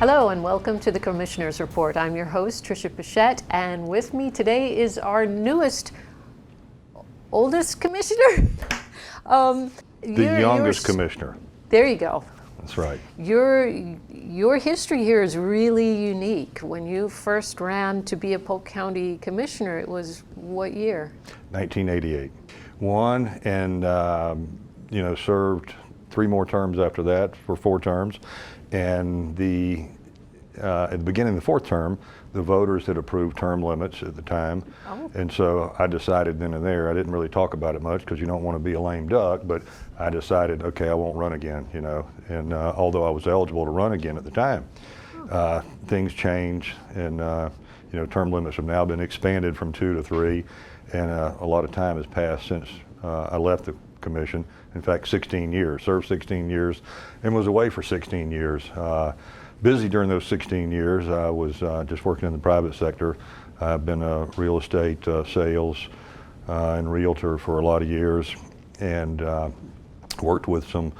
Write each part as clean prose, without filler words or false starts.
Hello and welcome to the Commissioner's Report. I'm your host, Tricia Pichette, and with me today is our oldest commissioner? The youngest commissioner. There you go. That's right. Your history here is really unique. When you first ran to be a Polk County commissioner, it was what year? 1988. Won and served 3 more terms after that for 4 terms. And at the beginning of the 4th term, the voters had approved term limits at the time. Oh. And so I decided then and there, I didn't really talk about it much because you don't want to be a lame duck, but I decided, okay, I won't run again, and although I was eligible to run again at the time. Things change, and term limits have now been expanded from 2 to 3, and a lot of time has passed since I left the commission. In fact, 16 years, served 16 years, and was away for 16 years. Busy during those 16 years. I was just working in the private sector. I've been a real estate sales and realtor for a lot of years, and worked with some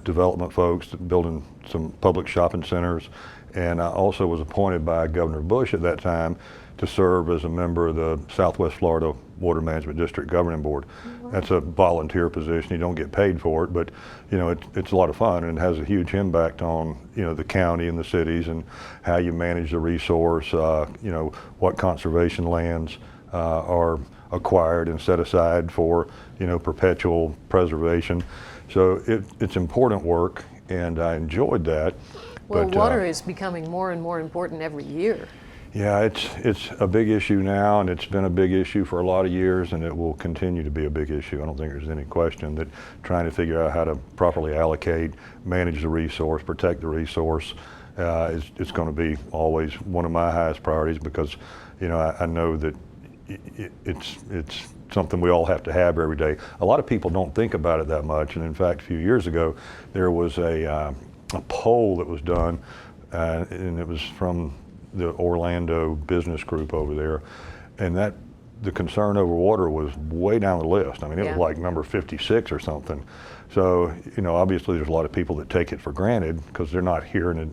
development folks building some public shopping centers. And I also was appointed by Governor Bush at that time to serve as a member of the Southwest Florida Water Management District Governing Board. Mm-hmm. That's a volunteer position. You don't get paid for it, but it's a lot of fun, and it has a huge impact on the county and the cities and how you manage the resource. What conservation lands are acquired and set aside for perpetual preservation. So it's important work, and I enjoyed that. Well, water is becoming more and more important every year. Yeah, it's a big issue now, and it's been a big issue for a lot of years, and it will continue to be a big issue. I don't think there's any question that trying to figure out how to properly allocate, manage the resource, protect the resource is going to be always one of my highest priorities, because I know that it's something we all have to have every day. A lot of people don't think about it that much, and in fact, a few years ago, there was a poll that was done, and it was from the Orlando business group over there, and the concern over water was way down the list. I mean, it was like number 56 or something. So, obviously there's a lot of people that take it for granted because they're not hearing it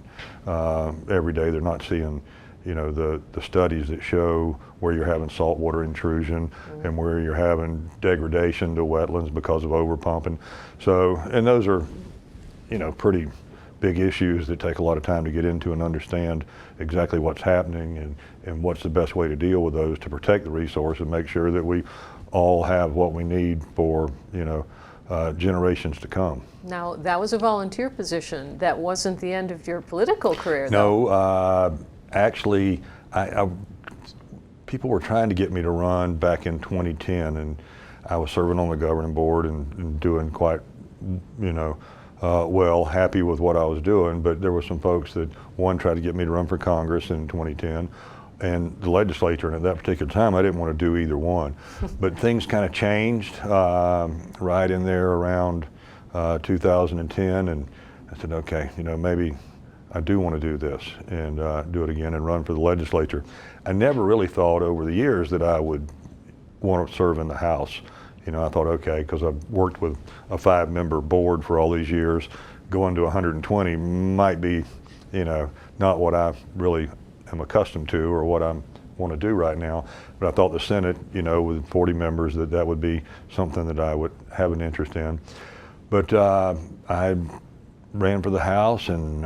every day. They're not seeing, the studies that show where you're having saltwater intrusion and where you're having degradation to wetlands because of overpumping. So, and those are, pretty big issues that take a lot of time to get into and understand exactly what's happening and what's the best way to deal with those to protect the resource and make sure that we all have what we need for generations to come. Now, that was a volunteer position. That wasn't the end of your political career, though. No, actually, people were trying to get me to run back in 2010, and I was serving on the governing board and doing quite, well, happy with what I was doing, but there were some folks that, one, tried to get me to run for Congress in 2010, and the legislature, and at that particular time, I didn't want to do either one. But things kind of changed right in there around 2010, and I said, okay, maybe I do want to do this and do it again and run for the legislature. I never really thought over the years that I would want to serve in the House. I thought, okay, because I've worked with a 5-member board for all these years, going to 120 might be, not what I really am accustomed to or what I want to do right now. But I thought the Senate, with 40 members, that would be something that I would have an interest in. But I ran for the House and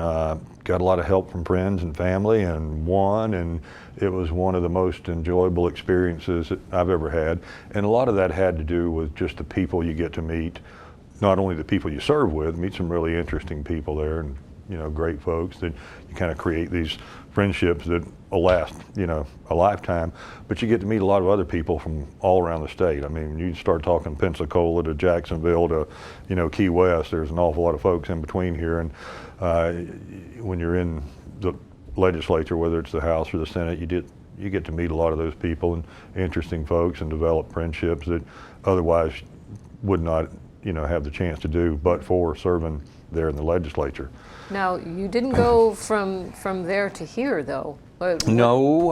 got a lot of help from friends and family and won, and it was one of the most enjoyable experiences that I've ever had. And a lot of that had to do with just the people you get to meet, not only the people you serve with, meet some really interesting people there, and great folks that you kind of create these friendships that will last, a lifetime, but you get to meet a lot of other people from all around the state. I mean, you start talking Pensacola to Jacksonville to, Key West, there's an awful lot of folks in between here, and when you're in the legislature, whether it's the House or the Senate, you get to meet a lot of those people and interesting folks and develop friendships that otherwise would not, have the chance to do but for serving there in the legislature. Now, you didn't go from there to here, though. No,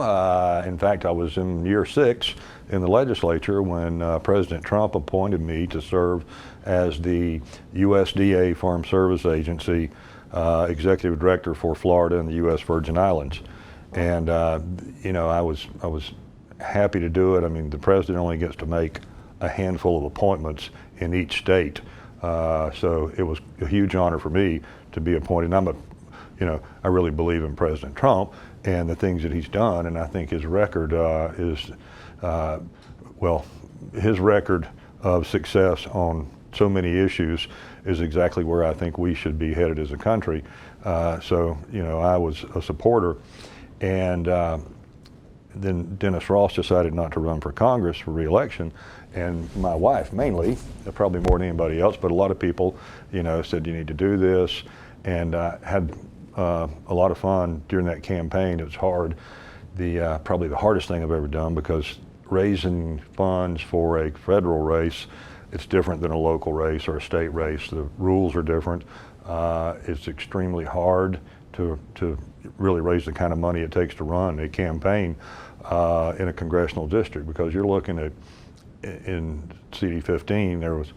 in fact, I was in year 6 in the legislature when President Trump appointed me to serve as the USDA Farm Service Agency executive director for Florida and the U.S. Virgin Islands. And you know, I was happy to do it. I mean, the president only gets to make a handful of appointments in each state, so it was a huge honor for me to be appointed. And I really believe in President Trump and the things that he's done, and I think his record well, his record of success on so many issues is exactly where I think we should be headed as a country. So, you know, I was a supporter, and then Dennis Ross decided not to run for Congress for re-election, and my wife mainly, probably more than anybody else, but a lot of people, you know, said you need to do this, and had a lot of fun during that campaign. It was hard, probably the hardest thing I've ever done, because raising funds for a federal race, it's different than a local race or a state race. The rules are different. It's extremely hard to really raise the kind of money it takes to run a campaign in a congressional district, because you're looking at, in CD15, there was,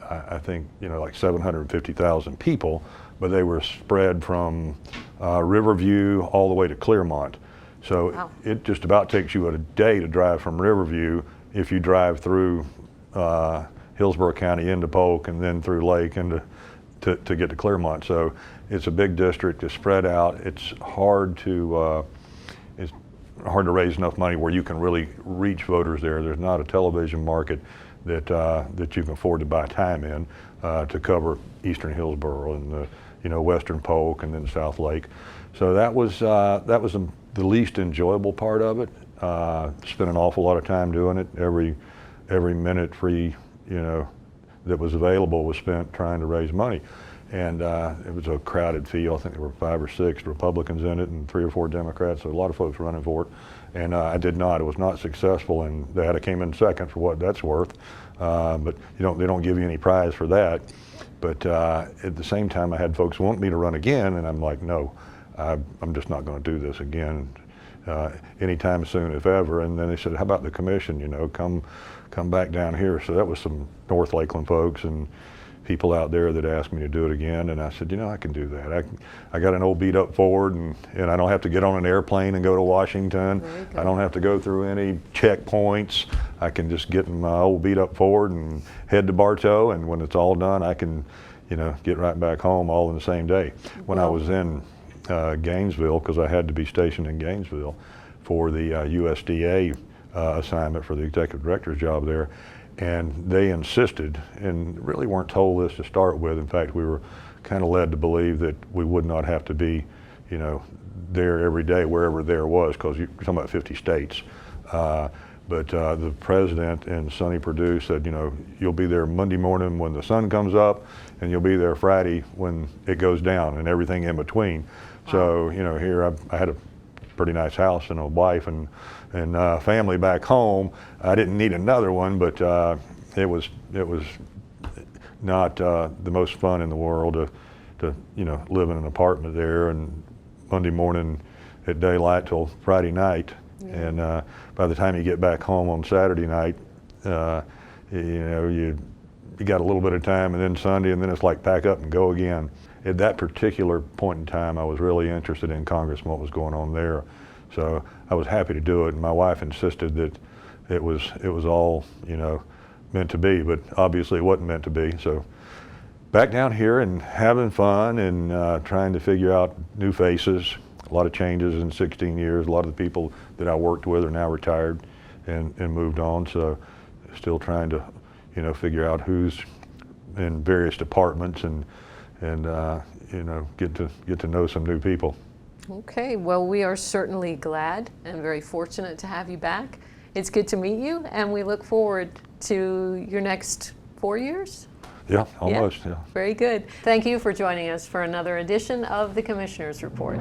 I think, you know, like 750,000 people, but they were spread from Riverview all the way to Clearmont. So wow. It just about takes you a day to drive from Riverview if you drive through Hillsborough County into Polk and then through Lake and to get to Clearmont. So it's a big district, it's spread out. It's hard to raise enough money where you can really reach voters there. There's not a television market that you can afford to buy time in to cover Eastern Hillsborough and you know, Western Polk and then South Lake. So that was the least enjoyable part of it. Spent an awful lot of time doing it. Every minute free, you know, that was available was spent trying to raise money. And it was a crowded field. I think there were 5 or 6 Republicans in it and 3 or 4 Democrats, so a lot of folks running for it. And I did not. It was not successful, and I came in second for what that's worth. But they don't give you any prize for that. But at the same time, I had folks want me to run again, and I'm like, no, I'm just not going to do this again anytime soon, if ever. And then they said, how about the commission? You know, come back down here. So that was some North Lakeland folks and people out there that asked me to do it again, and I said, you know, I can do that. I got an old beat up Ford, and I don't have to get on an airplane and go to Washington. I don't have to go through any checkpoints. I can just get in my old beat up Ford and head to Bartow, and when it's all done, I can, you know, get right back home all in the same day. When I was in Gainesville, because I had to be stationed in Gainesville for the USDA assignment for the executive director's job there, and they insisted, and really weren't told this to start with. In fact, we were kind of led to believe that we would not have to be, you know, there every day, wherever there was, because you're talking about 50 states. But the president and Sonny Perdue said, you know, you'll be there Monday morning when the sun comes up, and you'll be there Friday when it goes down, and everything in between. Wow. So, you know, here I had a pretty nice house and a wife and family back home. I didn't need another one, but it was not the most fun in the world to you know, live in an apartment there, and Monday morning at daylight till Friday night. Yeah. And by the time you get back home on Saturday night, you know, you got a little bit of time, and then Sunday, and then it's like pack up and go again. At that particular point in time, I was really interested in Congress and what was going on there. So I was happy to do it, and my wife insisted that it was all, you know, meant to be, but obviously it wasn't meant to be. So back down here and having fun and trying to figure out new faces. A lot of changes in 16 years. A lot of the people that I worked with are now retired and moved on. So still trying to, you know, figure out who's in various departments and you know, get to know some new people. Okay, well, we are certainly glad and very fortunate to have you back. It's good to meet you, and we look forward to your next 4 years. Yeah, almost, yeah. Very good. Thank you for joining us for another edition of the Commissioner's Report.